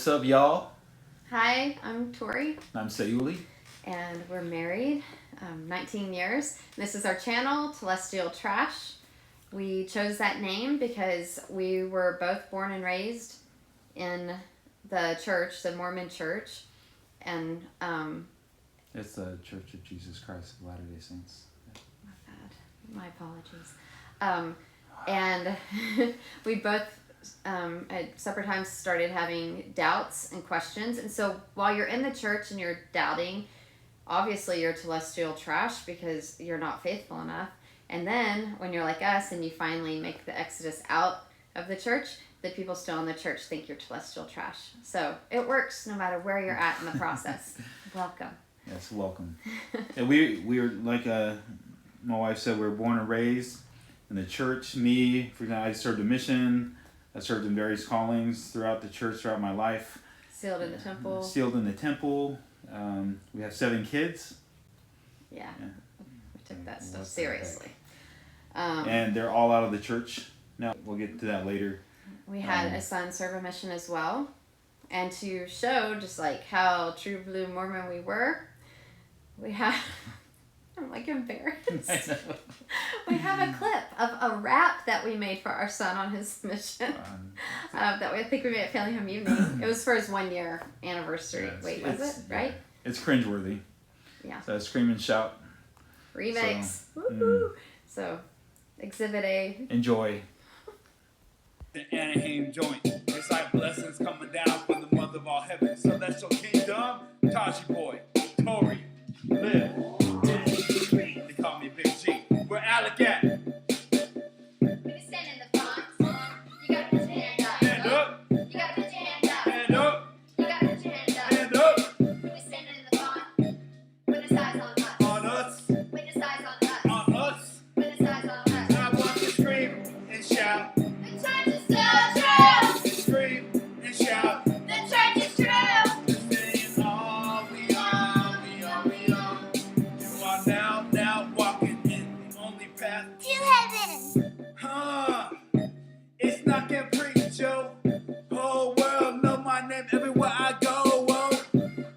What's up, y'all? Hi, I'm Tori. I'm Sayuli. And we're married 19 years. This is our channel, Celestial Trash. We chose that name because we were both born and raised in the church, the Mormon church. And it's the Church of Jesus Christ of Latter-day Saints. My bad. My apologies. And we both at separate times started having doubts and questions. And so while you're in the church and you're doubting, obviously you're celestial trash because you're not faithful enough. And then when you're like us and you finally make the exodus out of the church, the people still in the church think you're celestial trash. So it works no matter where you're at in the process. Welcome. Yes, welcome. And we were like my wife said, we were born and raised in the church. I served a mission. I served in various callings throughout the church, throughout my life. Sealed in the temple. Sealed in the temple. We have 7 kids. Yeah. We took that stuff seriously. And they're all out of the church. Now, we'll get to that later. We had a son serve a mission as well. And to show just like how true blue Mormon we were, we have... I'm like embarrassed. We have a clip of a rap that we made for our son on his mission. I think we made at Family Home Evening. It was for his 1-year anniversary. Yes, Wait, was it? Right? It's cringeworthy. Yeah. So scream and shout. Remix. Woohoo! So, Exhibit A. Enjoy. The Anaheim joint. It's like blessings coming down from the mother of all heaven. So that's your kingdom. Taji boy, Tori, live. They call me Big G. Where Alec at? When you stand in the front, you gotta put your hand up. Hand up. You gotta put your hand up. Hand up. You gotta put your hand up. Hand up. When you stand in the front, with his eyes on us. On us. With his eyes on us. On us. With his eyes on us. I want to scream and shout. The church is still true. Scream and shout. The church is true. Saying all we are, we are, we are. You are now walking in the only path To heaven. Huh? It's not can preach, yo. Whole world know my name everywhere I go. Whoa.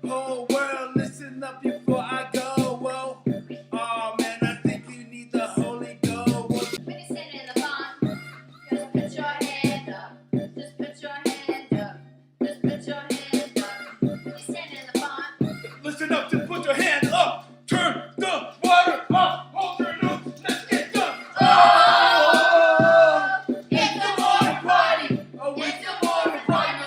Whole world listen up before I go. Whoa. Oh man, I think you need the Holy Ghost. When you stand in the front, just put your hand up. Just put your hand up. Just put your hand up. When you stand in the front. Listen up, just put your hand up. Turn the water up. Hold your nose. Let's get done. Oh, It's a morning party. oh, It's a morning party.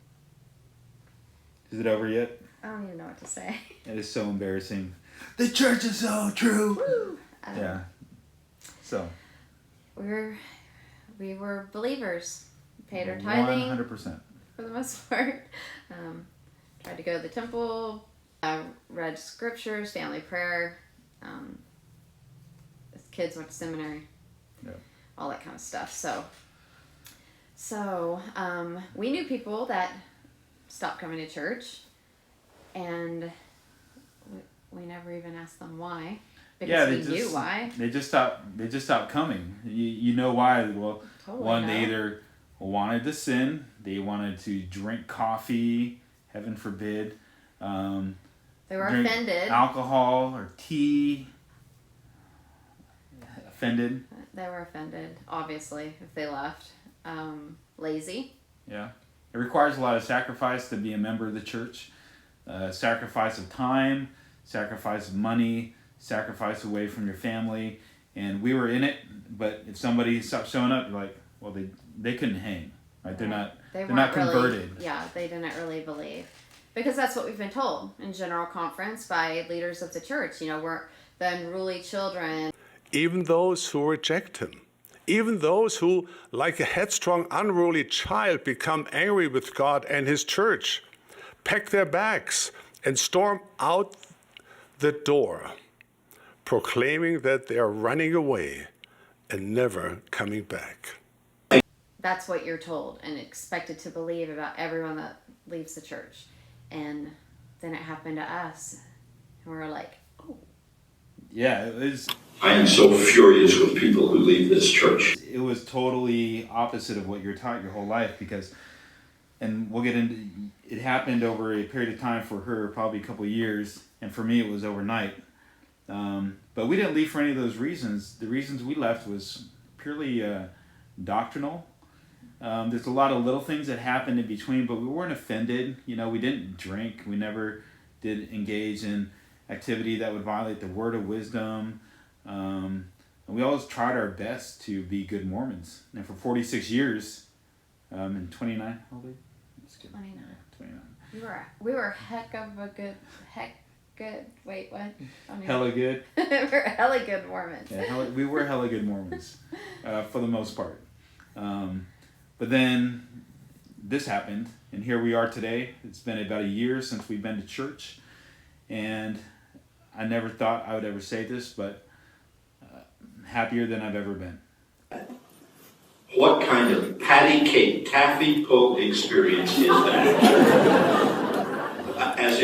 Is it over yet? I don't even know what to say. It is so embarrassing. The church is so true. Yeah. So. We were believers. Paid our tithing 100%. for the most part. Tried to go to the temple. Read scriptures, family prayer. As kids went to seminary. Yep. All that kind of stuff. So we knew people that stopped coming to church, and we never even asked them why. Because we knew why. They just stopped coming. You know why? Well, Totally one, know. they either wanted to sin, they wanted to drink coffee, heaven forbid. They were drink offended. alcohol or tea. Offended. They were offended, obviously, if they left. Lazy. Yeah. It requires a lot of sacrifice to be a member of the church. Sacrifice of time, sacrifice of money, sacrifice away from your family. And we were in it, but if somebody stopped showing up, you're like, well, they couldn't hang. Right? They're not converted. They didn't really believe. Because that's what we've been told in general conference by leaders of the church. We're the unruly children. Even those who reject him, even those who, like a headstrong, unruly child, become angry with God and his church, pack their bags and storm out the door, proclaiming that they are running away and never coming back. That's what you're told and expected to believe about everyone that leaves the church. And then it happened to us. And we were like, oh. Yeah, it was. I am so furious with people who leave this church. It was totally opposite of what you're taught your whole life, because and we'll get into, it happened over a period of time for her, probably a couple of years, and for me it was overnight. But we didn't leave for any of those reasons. The reasons we left was purely doctrinal. There's a lot of little things that happened in between, but we weren't offended. You know, we didn't drink. We never did engage in activity that would violate the word of wisdom. And we always tried our best to be good Mormons. And for 46 years, in 29, how old are you? 29. 29. We were heck good. Wait, what? Hella good. We're hella good Mormons. Yeah, we were hella good Mormons, for the most part. But then this happened, and here we are today. It's been about a year since we've been to church, and I never thought I would ever say this, but happier than I've ever been. What kind of Pattycake taffy pull experience is that? As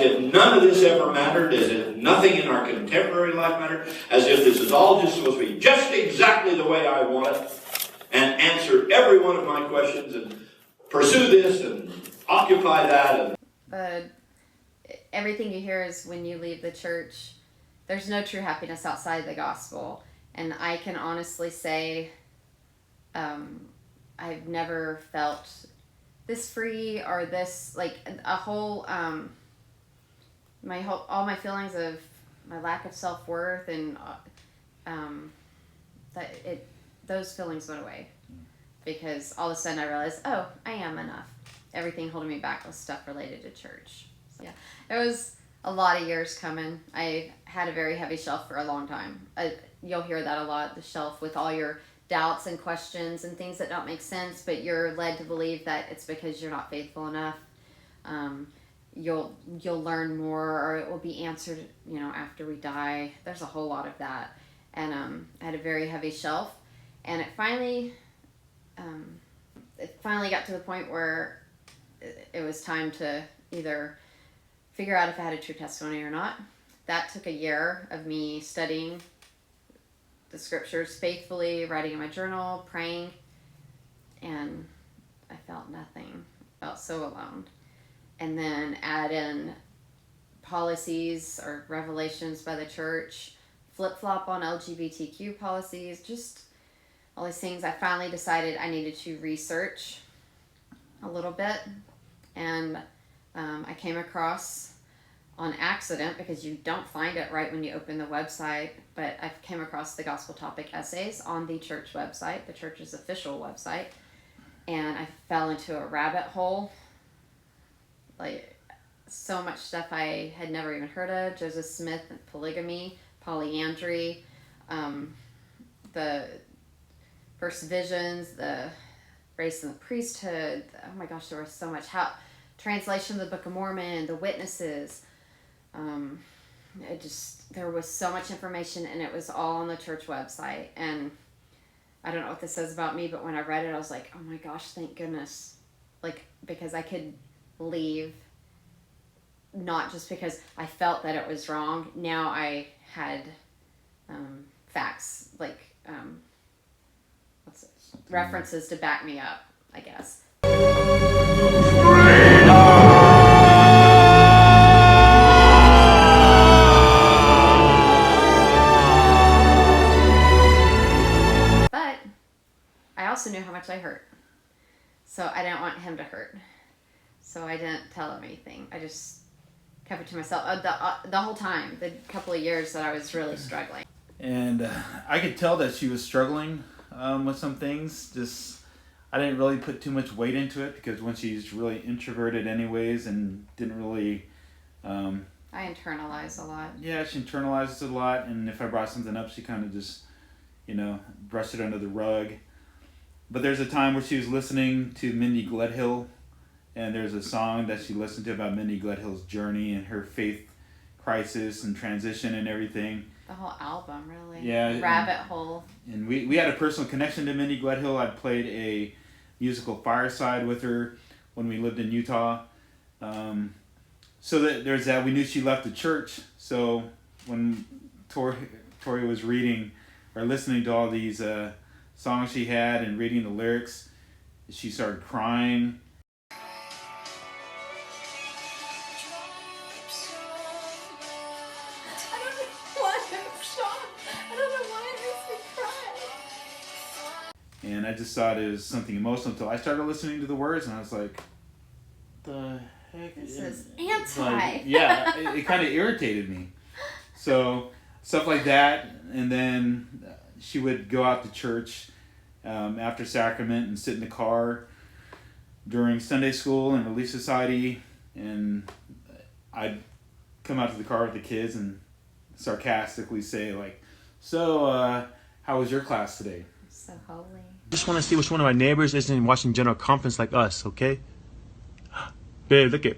if none of this ever mattered, as if nothing in our contemporary life mattered, as if this is all just supposed to be just exactly the way I want it, and answer every one of my questions, and pursue this, and occupy that. Everything you hear is when you leave the church, there's no true happiness outside the gospel. And I can honestly say, I've never felt this free or this, like, all my feelings of my lack of self-worth and those feelings went away, because all of a sudden I realized, oh, I am enough. Everything holding me back was stuff related to church. So, yeah, it was a lot of years coming. I had a very heavy shelf for a long time. You'll hear that a lot, the shelf with all your doubts and questions and things that don't make sense, but you're led to believe that it's because you're not faithful enough. You'll learn more, or it will be answered, after we die. There's a whole lot of that. And I had a very heavy shelf, and it finally got to the point where it was time to either figure out if I had a true testimony or not. That took a year of me studying the scriptures faithfully, writing in my journal, praying, and I felt nothing. I felt so alone. And then add in policies or revelations by the church, flip-flop on LGBTQ policies, just all these things. I finally decided I needed to research a little bit, and I came across, on accident, because you don't find it right when you open the website, but I came across the Gospel Topic Essays on the church website, the church's official website, and I fell into a rabbit hole. Like, so much stuff I had never even heard of. Joseph Smith and polygamy, polyandry, the first visions, the race and the priesthood. Oh my gosh, there was so much. Translation of the Book of Mormon, the witnesses. There was so much information, and it was all on the church website. And I don't know what this says about me, but when I read it, I was like, oh my gosh, thank goodness. Like, because I could leave, not just because I felt that it was wrong. Now I had facts, like references to back me up, I guess. But I also knew how much I hurt, so I didn't want him to hurt. So I didn't tell him anything. I just kept it to myself the whole time, the couple of years that I was really struggling. And I could tell that she was struggling with some things. Just, I didn't really put too much weight into it, because when she's really introverted anyways and didn't really... I internalize a lot. Yeah, she internalizes a lot, and if I brought something up, she kind of just, brushed it under the rug. But there's a time where she was listening to Mindy Gledhill, and there's a song that she listened to about Mindy Gledhill's journey and her faith crisis and transition and everything. The whole album, really. Yeah. Rabbit hole. And we had a personal connection to Mindy Gledhill. I played a musical fireside with her when we lived in Utah. So that there's that. We knew she left the church. So when Tori was reading or listening to all these songs she had and reading the lyrics, she started crying. And I just thought it was something emotional until I started listening to the words, and I was like, the heck? This is anti. Like, yeah, it kind of irritated me. So stuff like that, and then she would go out to church after sacrament and sit in the car during Sunday school and Relief Society, and I'd come out to the car with the kids and sarcastically say like, so how was your class today? So holy. Just want to see which one of my neighbors isn't watching General Conference like us, okay? Babe, look at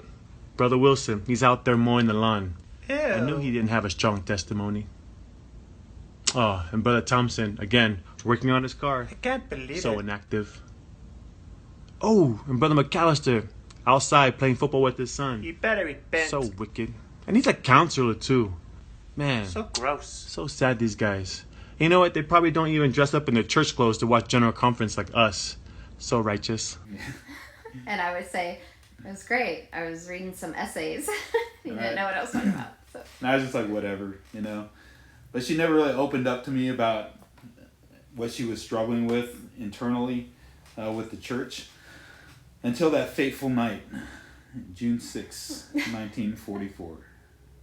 Brother Wilson. He's out there mowing the lawn. Ew. I knew he didn't have a strong testimony. Oh, and Brother Thompson, again, working on his car. I can't believe So it. inactive. Oh, and Brother McAllister, outside playing football with his son. You better repent. So wicked. And he's a counselor, too. Man, So gross. so sad, these guys. You know what? They probably don't even dress up in their church clothes to watch General Conference like us. So righteous. And I would say, it was great. I was reading some essays. You Right. didn't know what I was talking about. So. And I was just like, whatever, you know. But she never really opened up to me about what she was struggling with internally with the church until that fateful night, June 6, 1944.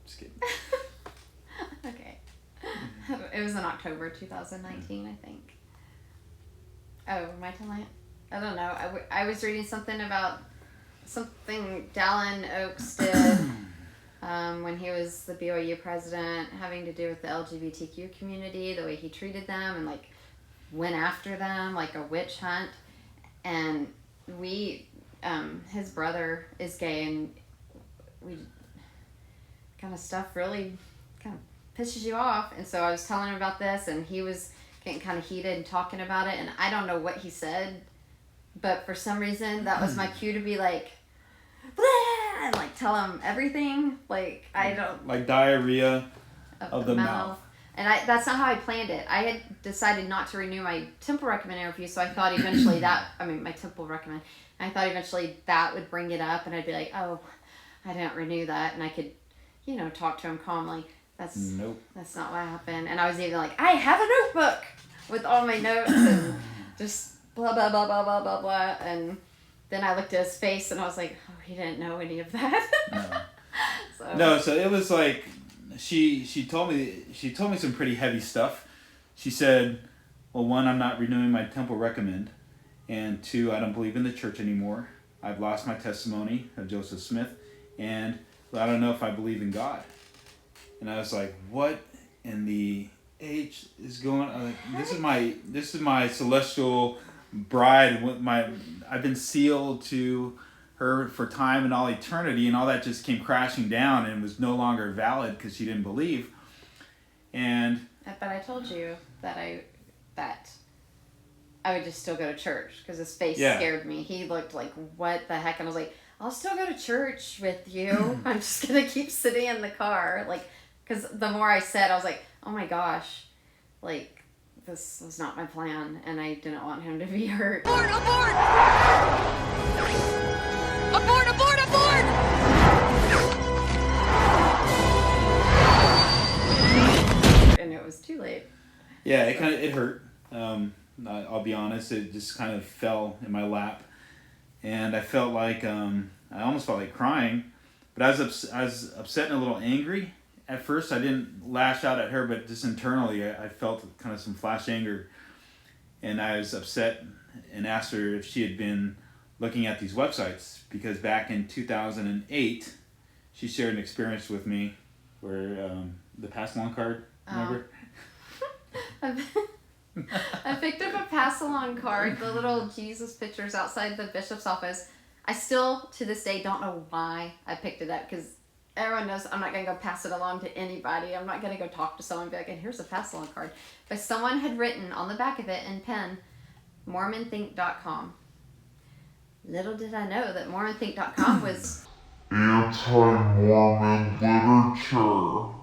Just kidding. Okay. It was in October 2019, I think. Oh, my time? I don't know. I was reading something about something Dallin Oaks did when he was the BYU president, having to do with the LGBTQ community, the way he treated them and like went after them like a witch hunt. And we, his brother is gay, and we kind of stuff really kind of pisses you off. And so I was telling him about this, and he was getting kind of heated and talking about it, and I don't know what he said, but for some reason that was my cue to be like, blah, and like tell him everything. Like I don't Like diarrhea of the mouth. And that's not how I planned it. I had decided not to renew my temple recommend interview, so I thought eventually my temple recommend. I thought eventually that would bring it up, and I'd be like, oh, I didn't renew that, and I could, talk to him calmly. That's Nope. That's not what happened. And I was even like, I have a notebook with all my notes and just blah blah blah blah blah blah blah. And then I looked at his face and I was like, oh, he didn't know any of that. No, so it was like she told me some pretty heavy stuff. She said, well, 1, I'm not renewing my temple recommend, and 2, I don't believe in the church anymore. I've lost my testimony of Joseph Smith, and I don't know if I believe in God. And I was like, what in the H is going on? Like, this is my celestial bride. I've been sealed to her for time and all eternity, and all that just came crashing down and was no longer valid because she didn't believe. And but I told you that I would just still go to church because his face scared me. He looked like, what the heck? And I was like, I'll still go to church with you. I'm just going to keep sitting in the car. Like, because the more I said, I was like, oh my gosh, like, this was not my plan, and I didn't want him to be hurt. Abort! Abort! Abort! Abort! Abort! And it was too late. yeah, it hurt. I'll be honest, it just kind of fell in my lap, and I felt like I almost felt like crying, but I was upset and a little angry. At first, I didn't lash out at her, but just internally, I felt kind of some flash anger, and I was upset and asked her if she had been looking at these websites, because back in 2008, she shared an experience with me where the pass along card, remember? I picked up a pass-along card, the little Jesus pictures outside the bishop's office. I still, to this day, don't know why I picked it up, because everyone knows I'm not going to go pass it along to anybody. I'm not going to go talk to someone and be like, and here's a pass-along card. But someone had written on the back of it in pen, MormonThink.com. Little did I know that MormonThink.com was anti-Mormon literature.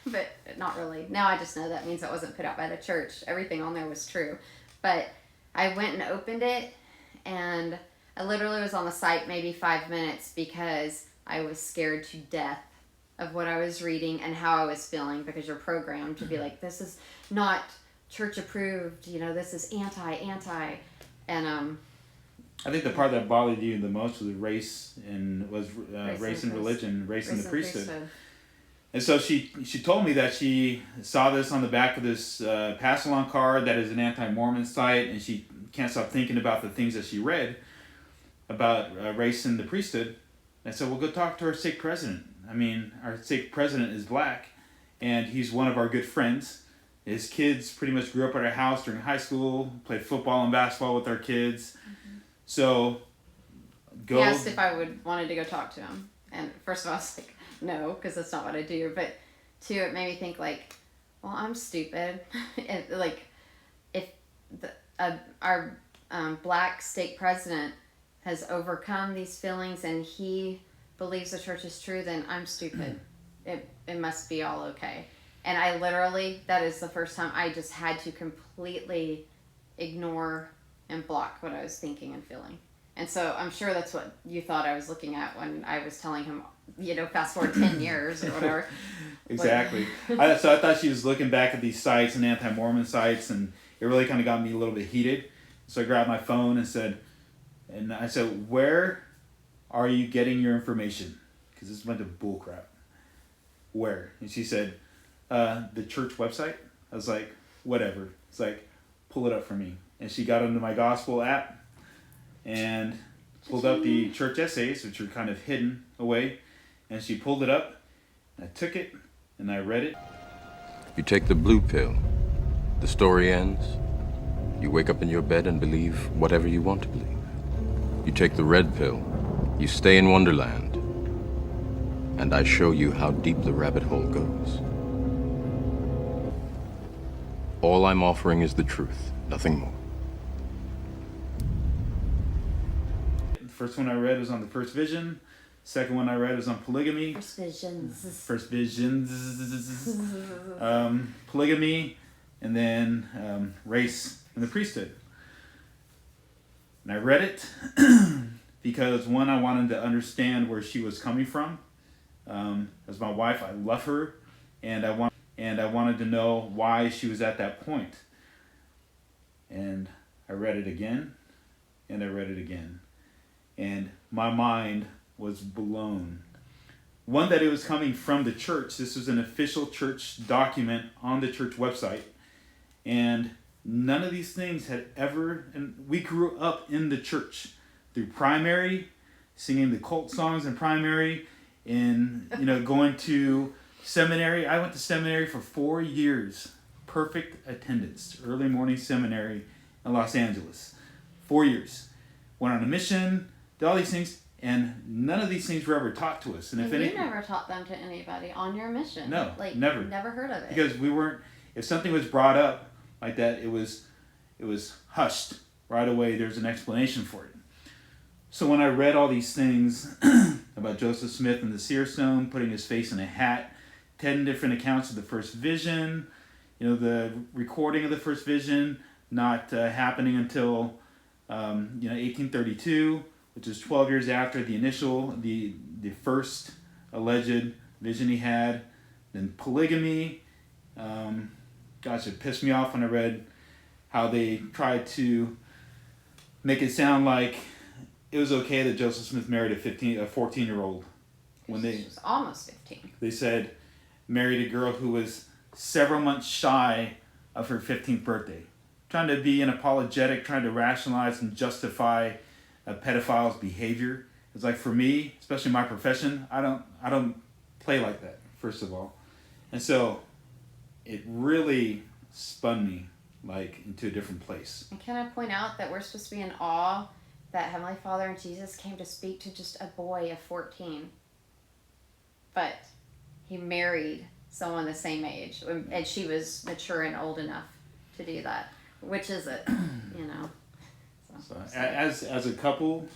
but not really. Now I just know that means it wasn't put out by the church. Everything on there was true. But I went and opened it, and I literally was on the site maybe 5 minutes because I was scared to death of what I was reading and how I was feeling, because you're programmed to be like, this is not church approved, this is anti, and I think the part that bothered you the most was race and religion, race and the priesthood. And so she told me that she saw this on the back of this pass-along card that is an anti-Mormon site, and she can't stop thinking about the things that she read about race and the priesthood. And I said, well, go talk to our stake president. I mean, our stake president is black, and he's one of our good friends. His kids pretty much grew up at our house during high school, played football and basketball with our kids. Mm-hmm. So, go. He asked if I wanted to go talk to him. And first of all, I was like, no, because that's not what I do. But two, it made me think like, well, I'm stupid. And, like, if our black stake president has overcome these feelings and he believes the church is true, then I'm stupid. It must be all okay. And I literally, that is the first time I just had to completely ignore and block what I was thinking and feeling. And so I'm sure that's what you thought I was looking at when I was telling him, fast forward 10 years or whatever. Exactly. So I thought she was looking back at these sites and anti-Mormon sites, and it really kind of got me a little bit heated. So I grabbed my phone and I said, where are you getting your information? Because this is a bunch of bullcrap. Where? And she said, the church website. I was like, whatever. It's like, pull it up for me. And she got into my gospel app and pulled up the church essays, which are kind of hidden away. And she pulled it up, and I took it, and I read it. You take the blue pill, the story ends. You wake up in your bed and believe whatever you want to believe. You take the red pill, you stay in Wonderland, and I show you how deep the rabbit hole goes. All I'm offering is the truth, nothing more. The first one I read was on the first vision. Second one I read was on polygamy. First visions. Polygamy, and then race and the priesthood. And I read it because, one, I wanted to understand where she was coming from. As my wife, I love her, and I wanted to know why she was at that point. And I read it again, and I read it again. And my mind was blown. One, that it was coming from the church. This was an official church document on the church website. And none of these things had ever, and we grew up in the church through primary, singing the cult songs in primary, and going to seminary. I went to seminary for 4 years. Perfect attendance. Early morning seminary in Los Angeles. 4 years. Went on a mission, did all these things, and none of these things were ever taught to us. And if you never taught them to anybody on your mission. No, never. Never heard of it. Because we weren't, if something was brought up like that, it was hushed right away. There's an explanation for it. So when I read all these things about Joseph Smith and the seer stone, putting his face in a hat, 10 different accounts of the first vision, the recording of the first vision not happening until 1832, which is 12 years after the first alleged vision he had. Then polygamy. It pissed me off when I read how they tried to make it sound like it was okay that Joseph Smith married a 14-year-old. When she was almost 15. They said married a girl who was several months shy of her 15th birthday. Trying to be an apologetic, trying to rationalize and justify a pedophile's behavior. It's like, for me, especially my profession, I don't play like that, first of all. And so it really spun me into a different place. And can I point out that we're supposed to be in awe that Heavenly Father and Jesus came to speak to just a boy of 14. But he married someone the same age, and she was mature and old enough to do that. Which is it, So as a couple,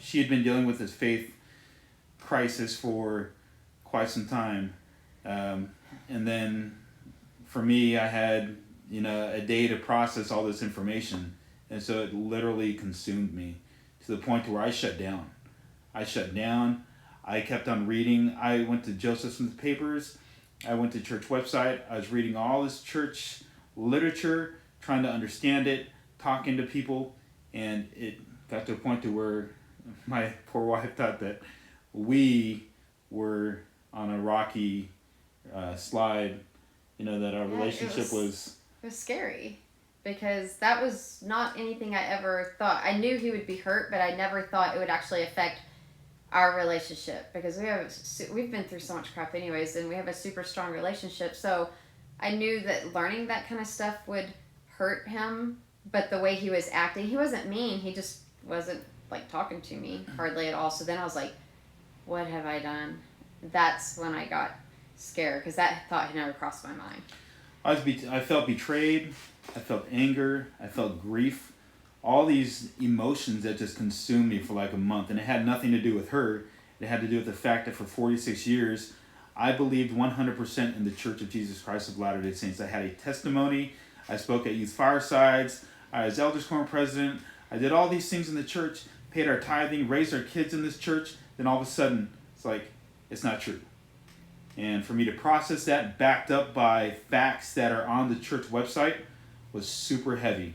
she had been dealing with this faith crisis for quite some time. And then for me, I had, a day to process all this information. And so it literally consumed me to the point to where I shut down. I kept on reading. I went to Joseph Smith's papers, I went to church website. I was reading all this church literature, trying to understand it, talking to people, and it got to a point to where my poor wife thought that we were on a rocky slide, that our relationship was... It was scary because that was not anything I ever thought. I knew he would be hurt, but I never thought it would actually affect our relationship because we've been through so much crap anyways, and we have a super strong relationship. So I knew that learning that kind of stuff would hurt him, but the way he was acting, he wasn't mean. He just wasn't like talking to me hardly at all. So then I was like, what have I done? That's when I got scared because that thought had never crossed my mind. I felt betrayed. I felt anger. I felt grief. All these emotions that just consumed me for like a month. And it had nothing to do with her. It had to do with the fact that for 46 years, I believed 100% in the Church of Jesus Christ of Latter-day Saints. I had a testimony. I spoke at youth firesides. I was elders quorum president. I did all these things in the church, paid our tithing, raised our kids in this church. Then all of a sudden, it's like, it's not true. And for me to process that, backed up by facts that are on the church website, was super heavy.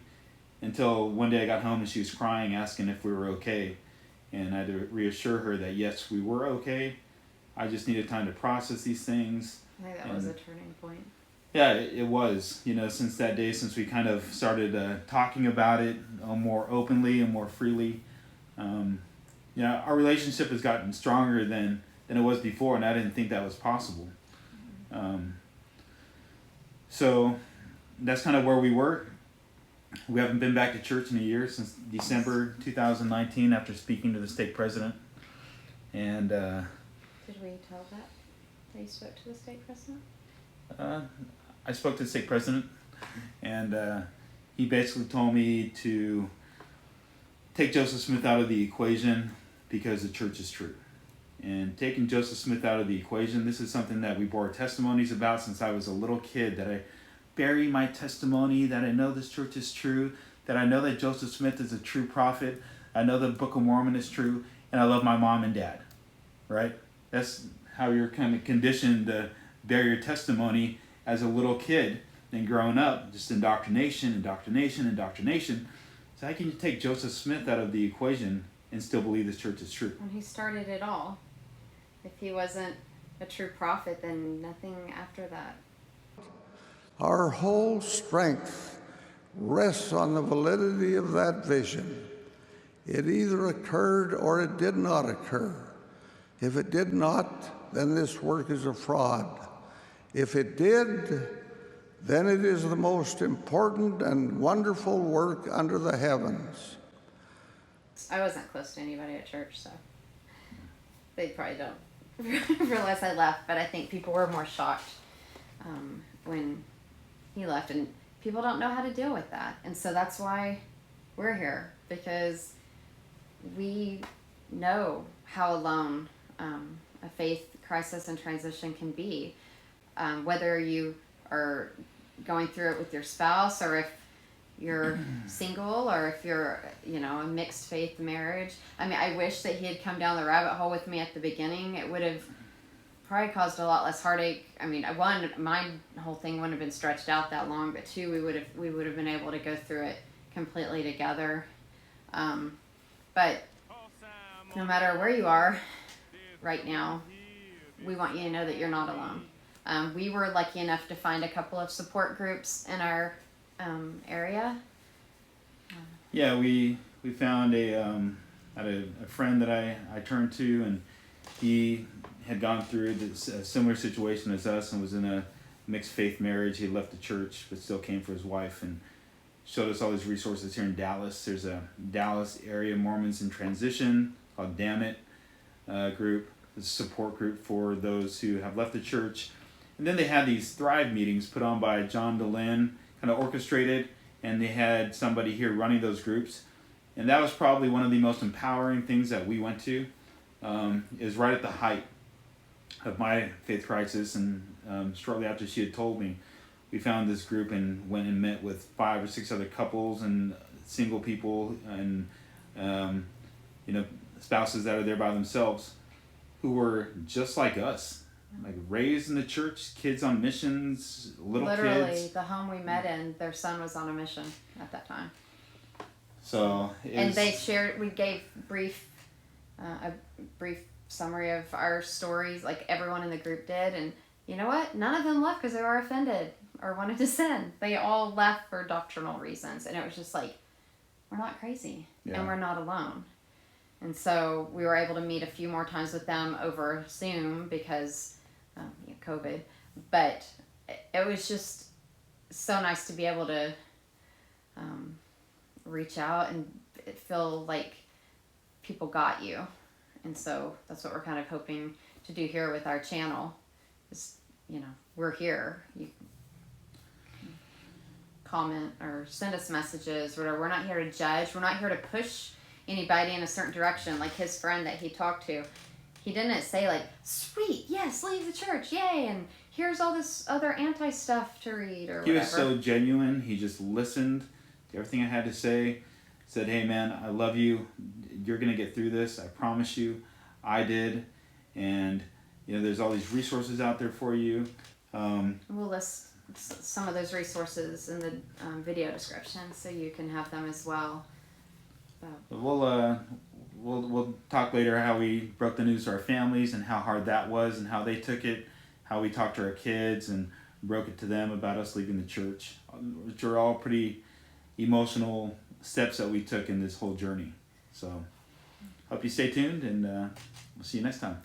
Until one day I got home and she was crying, asking if we were okay. And I had to reassure her that yes, we were okay. I just needed time to process these things. I think that was a turning point. Yeah, it was. Since that day, since we kind of started talking about it more openly and more freely, our relationship has gotten stronger than it was before, and I didn't think that was possible. So that's kind of where we were. We haven't been back to church in a year, since December 2019, after speaking to the stake president. And did we tell that you spoke to the stake president? I spoke to the stake president, and he basically told me to take Joseph Smith out of the equation because the church is true. And taking Joseph Smith out of the equation, this is something that we bore testimonies about since I was a little kid, that I bury my testimony, that I know this church is true, that I know that Joseph Smith is a true prophet, I know the Book of Mormon is true, and I love my mom and dad, right? That's how you're kind of conditioned to bear your testimony as a little kid. And growing up, just indoctrination. So how can you take Joseph Smith out of the equation and still believe this church is true? When he started it all. If he wasn't a true prophet, then nothing after that. Our whole strength rests on the validity of that vision. It either occurred or it did not occur. If it did not, then this work is a fraud. If it did, then it is the most important and wonderful work under the heavens. I wasn't close to anybody at church, so they probably don't realize I left, but I think people were more shocked when he left, and people don't know how to deal with that. And so that's why we're here, because we know how alone a faith crisis and transition can be. Whether you are going through it with your spouse, or if you're single, or if you're, a mixed faith marriage. I mean, I wish that he had come down the rabbit hole with me at the beginning. It would have probably caused a lot less heartache. I mean, one, my whole thing wouldn't have been stretched out that long, but two, we would have been able to go through it completely together. But no matter where you are right now, we want you to know that you're not alone. We were lucky enough to find a couple of support groups in our area. Yeah, we found a friend that I turned to, and he had gone through a similar situation as us and was in a mixed faith marriage. He left the church but still came for his wife, and showed us all these resources here in Dallas. There's a Dallas area Mormons in transition called Damn It group. It's a support group for those who have left the church. And then they had these Thrive meetings put on by John DeLynn, kind of orchestrated, and they had somebody here running those groups. And that was probably one of the most empowering things that we went to. Is right at the height of my faith crisis, and shortly after she had told me, we found this group and went and met with 5 or 6 other couples and single people and spouses that are there by themselves, who were just like us. like raised in the church, kids on missions, Literally, kids. the home we met in, their son was on a mission at that time. So and they shared. We gave a brief summary of our stories, like everyone in the group did, and you know what? None of them left because they were offended or wanted to sin. They all left for doctrinal reasons, and it was just like, we're not crazy, and we're not alone. And so we were able to meet a few more times with them over Zoom because COVID. But it was just so nice to be able to reach out and feel like people got you. And so that's what we're kind of hoping to do here with our channel. Is, we're here. You can comment or send us messages. We're not here to judge. We're not here to push anybody in a certain direction. Like his friend that he talked to, he didn't say like, sweet, yes, leave the church, yay, and here's all this other anti-stuff to read or whatever. He was so genuine. He just listened to everything I had to say. Said, hey man, I love you. You're going to get through this. I promise you. I did. And, there's all these resources out there for you. We'll list some of those resources in the video description so you can have them as well. We'll talk later how we broke the news to our families and how hard that was and how they took it, how we talked to our kids and broke it to them about us leaving the church, which are all pretty emotional steps that we took in this whole journey. So hope you stay tuned, and we'll see you next time.